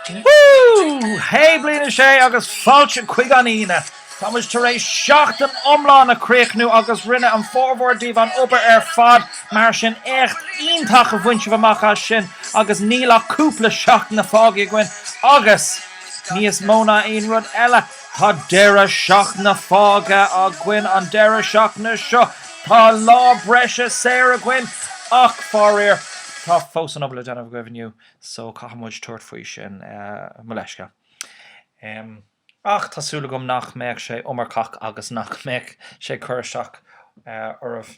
Woo! Hey blina sé agus fáilte chuig an ine. Támas tar éis seach an omláin a créichnú agus rinne an fórhórdíh an obair ar fad mar sin echt ionintach a bhainte bhamach sin agus níl a cúpla seach na fágaí gin agus níos móna aon rud eile tá deire seach na fága a gin an deire seach na seo tá lá breise séir a gin ach fáir tá fós an obla denmh goibhniu so caihamid tuairt faoi sin mo leisce. Ach tásúla gom nach méid sé omarcach agus nach méid sé chuirseach ormh.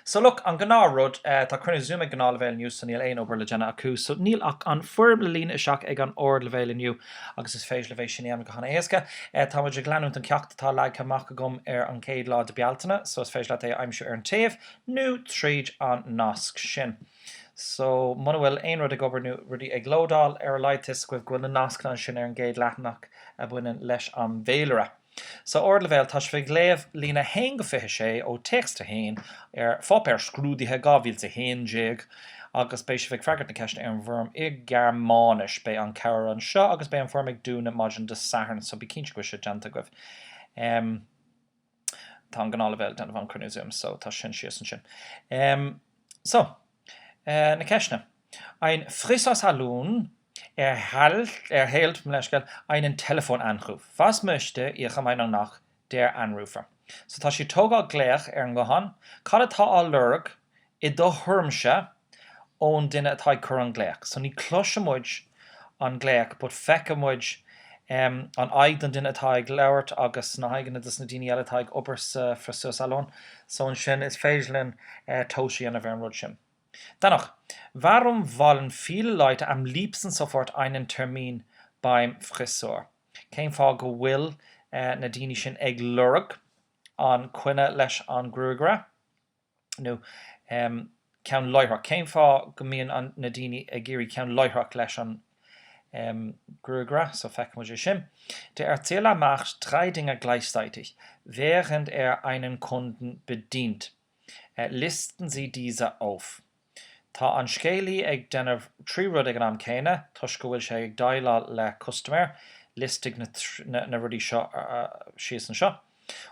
So look, an gná rud, tá crunne zoom ag gná levéil nniu san níl éon obair le déine acu, so níl ach an fuair le lína iseach ag an ord levéil nniu agus is féis levéis sin éam go chana éasca. Tá muid ag gleanúint an ceachtatá le amach gom ar an céad lá de bealtaine, so is féis le é aimimse ar an taobh nó tríd an nasc sin. So muna bhfuil aon rud ag obair rudí ag glódáil ar a leitis goibh gúil na nasclan sin ar an céad leatnach a bhainean leis an bhéilere. So ord levéil tá sé léamh lína hain go fithe sé ó text a hain ar fápéir scrúdaithe gábhílte hain déag agus béis bheith freigart na ceiste ar an bhirm i Gearmánis bé an ceir an seo agus bé an formig dúna maidin de saharn so bí cinse go sé deanta goibh. Tá an gná levéil den bhan crunúsúm so tá sin sios an sin. So na ceisne. Ein frisas Halún hält einen Telefonanruf. Was möchte Ihrer Meinung nach der Anrufer? So tá sí tógáil gléach ar an gcóhan, cad atá á lurg I do thuirmse ón duine atá chur an gléach. So ní cloisimid an gléach, but feicimid an aig don duine atá ag leabhart agus na haigeanna dus na daoine eile atá ag obair sa frisas Halún. So an sin is féidirlinn tóisí an a bheith an rud sin. Danach, warum wollen viele Leute am liebsten sofort einen Termin beim Friseur? Céim fá go bhfuil na daoine sin ag lurg an cuine leis an grúgra. nó ceann loithreach. Céim fá go mbíonn na daoine ag géirí ceann loithreach leis an grúgra, so feicimid sin. Der Erzähler macht 3 Dinge gleichzeitig, während einen Kunden bedient. Listen Sie diese auf. Tá an scéalaí ag denmh trí rud ag an am céine, tuis go bhfuil sé ag daile le customer, listig na rudí seo sios an seo.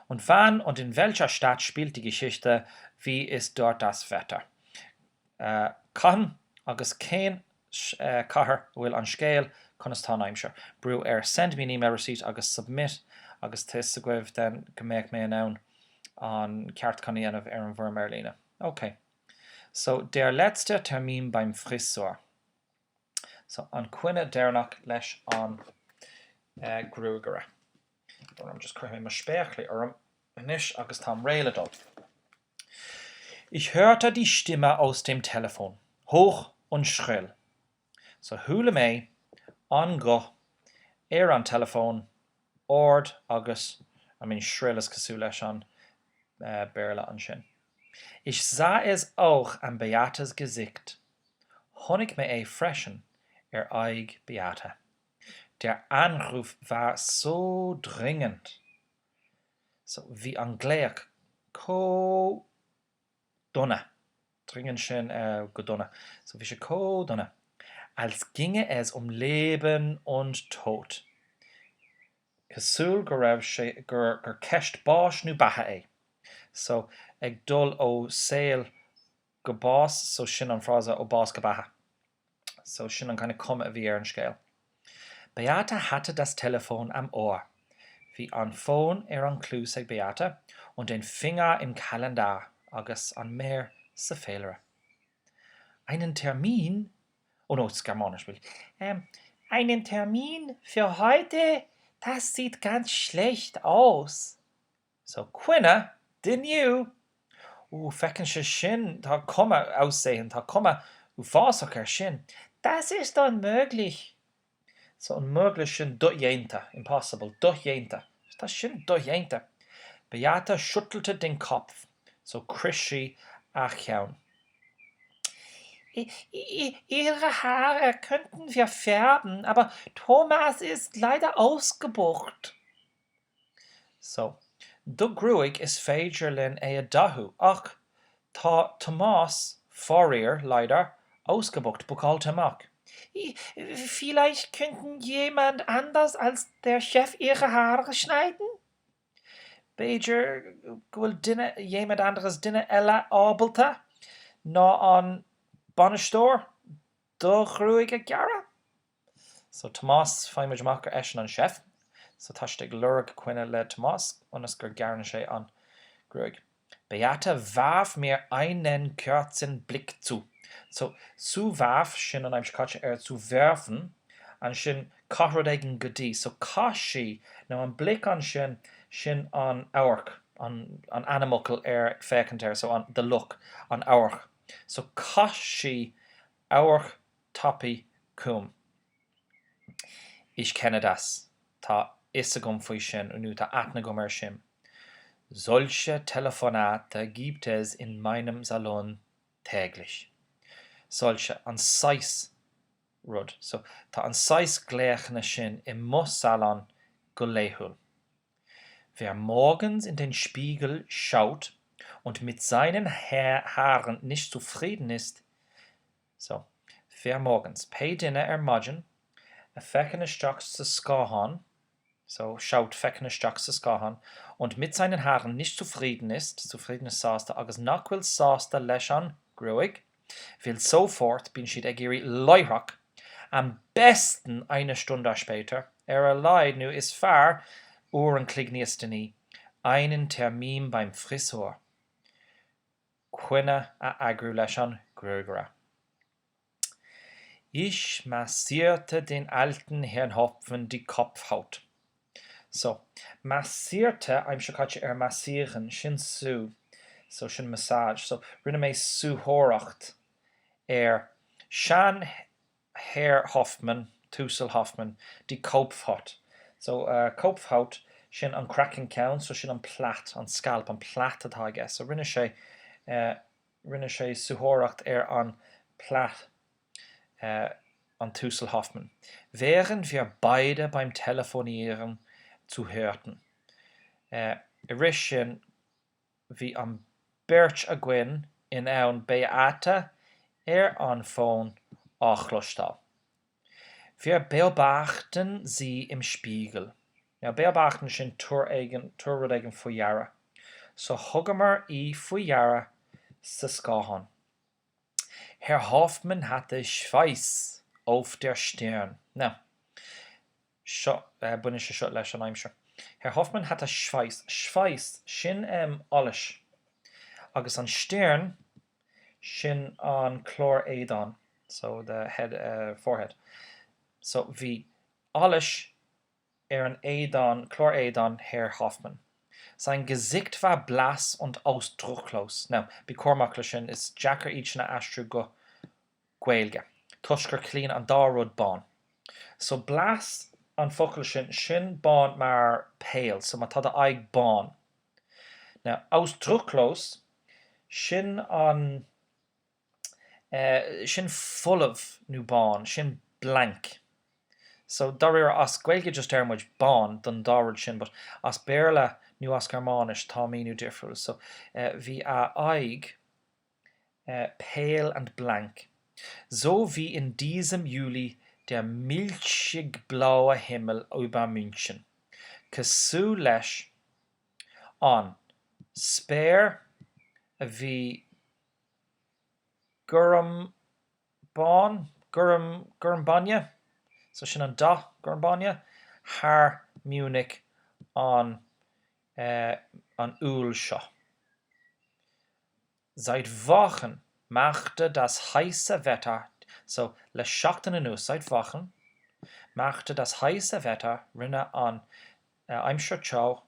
Und wann und in welcher Stadt spielt die Geschichte? Wie ist dort das Wetter? Cahan agus céin cathair bhfuil an scéal chunas tá aimsir. Brú send me an email receipt agus submit agus tis a goibh den go méid mé ann an ceart chunaí anmh ar an bhirm ar lína. Okay. So, der letzte Termin beim Friseur. So, an cuine déirnach leis an grúgara. I'm just cruimh mar spéachla orm inis agus tám réile dul. Ich hörte die Stimme aus dem Telefon, hoch und schrill. So, thula mé an go ar an telefón ord agus shrill is cosú leis an béarla an sin. Ich sah es auch an Beatas Gesicht. Honig me freschen eig Beate. Der Anruf war so dringend. So wie an gléach có donna. Dringend sin godonna. So wie se có donna. Als ginge es um Leben und Tod. Cosúil go raibh gur ceist báis nó batha So ag dul ó saoil go bás, so sin an frása ó bás go batha. So sin an kind of cum a bhí ar an scéal. Beate hatte das Telefon am Ohr, wie an Phone ar an clús ag Beate und den Finger im Kalendar agus an méir sa féilere. Einen Termin? Oh no, it's Germanisch. Einen Termin für heute? Das sieht ganz schlecht aus. So cuine Diniu. Fecinn se sin tá cuma aussehen, tá cuma fásach ar sin. Das ist unmöglich. So unmöglich sin dodhéanta, impossible, dodhéanta. Das sin dodhéanta. Beate schüttelte den Kopf, so crissi a cheann. Ihre Haare könnten wir färben, aber Thomas ist leider ausgebucht. So, do gruig is féidir linn a dahu, ach tá Tomás Fourier leider ausgebucht bucáilte amach. Vielleicht könnten jemand anders als der Chef ihre Haare schneiden? Beidir bhfuil jemand anderes duine eile ábalta ná an banisteoir do chruaige gearra? So Tomás feimid amach gur eisiau an chef, so taiste glurg cuine le Tomás onas gur gearna sé an gruig. Beata warf mir einen kurzen Blick zu. So zu warf sin an aimimscaite zu werfen an sin carrodéigen godí. So caiisi nó an blick an sin sin an áhach an animalcal fécinir, so an the look an áhach. So caiisi áhach tapaí cum. Ich kenne das. Tá isagum faoi sin ú tá aithne go mar sin. Solche Telefonate gibt es in meinem Salon täglich. Solche an 6 rud. So tá an 6 gleichne sin im Salon go léithúil. Wer morgens in den Spiegel schaut und mit seinen Haaren nicht zufrieden ist, so, wer morgens peidinne maidin a fecin isteach sa scáhan, so schaut fecin isteach sa scáhan und mit seinen Haaren nicht zufrieden ist sásta agus nachhfuil sásta leis an gruig, will sofort bin siad agéirí leithreach am besten eine Stunde später a leid nu is fear an cligníostaní einen Termin beim Friseur. Cuine a agrú leis an gruigera. Ich massierte den alten Herrn Hopfen die Kopfhaut. So, massierte aimimseáte massieren sin sú, so sin massage. So rinne mé súthóracht Sean Herr Hoffman, Tussel Hoffman, die Kopfhaut. So Kopfhaut sin an cracking count, so sin an plat, an scalp, an plat atá ige. So rinne sé súthóracht an plat an Tussel Hoffman. Während wir beide beim Telefonieren zuhörten. Ris sin bhí an beirt a gcuin in ann Beata an Phone áchlustal. Wir beobachten sie im Spiegel. Ja, beobachten sin rud eigen faoi. So thugamar í faoi sa scáhan. Herr Hoffmann hatte Schweiß auf der Stirn. Na, bunne se seo leis an aimimse. Herr Hoffmann hatte Schweiß. Schweiß sin alles. Agus an Stirn sin an chlorédan. So the head, forehead. So bhí alles an édan, chlorédan Herr Hoffmann. Sein Gesicht war blass und ausdruckslos. Now, bí cormach sin is Jackar íchna astrú go Gaeilge. Tuisgur clean an dárud bán. So blass an focail sin bán mar pale, so má tá aig bán. Now, ausdruckslos sin an sin fullh nu bán, sin blank. So darir as Gaeilge just muid bán don dárud sin, but as béarla nu as Germánis tá míú difriúil. So bhí a aig pale and blank. So wie in diesem Juli der milchig blaue Himmel über München. Cosú leis an spéir a bhí gurm banne, so sin an da gurm banne, haar Munich an úl seo. Seit Wochen machte das heiße Wetter, so le seachtain an nus, seit Wochen machte das heiße Wetter rinne an aimimsir teo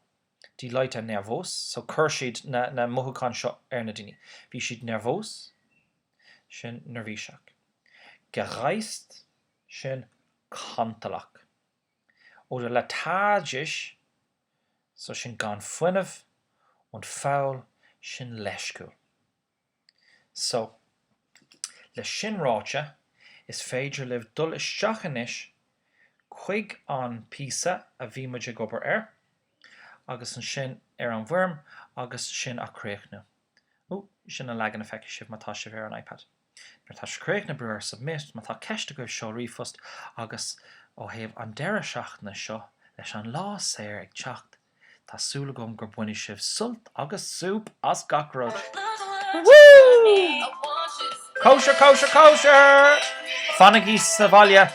die Leute nervös, so chur siad na mothúcán seo na daoine. Bhí siad nervös, sin nervíseach. Gereist, sin cantalach. Oder lethargisch, so sin gan fuineh, und faul, sin leisciúil. So, le sin ráite is féidir libh dul isteach inis chuig an píosa a bhí muid ag obair agus an sin an bhfoirm agus sin a chréichnú. Sin an legan a feice sibh má tá sibh ar an iPad. Nuair tá scréich na breúir sa mist má tá ceiste go seo rifost agus ó héamh an deire seachna seo leis an lá séir ag teacht Tásúla gom gur buine sibh sult agus súb as gacróid. Woo! Kosher, kosher, kosher! Fannaí sa bhaile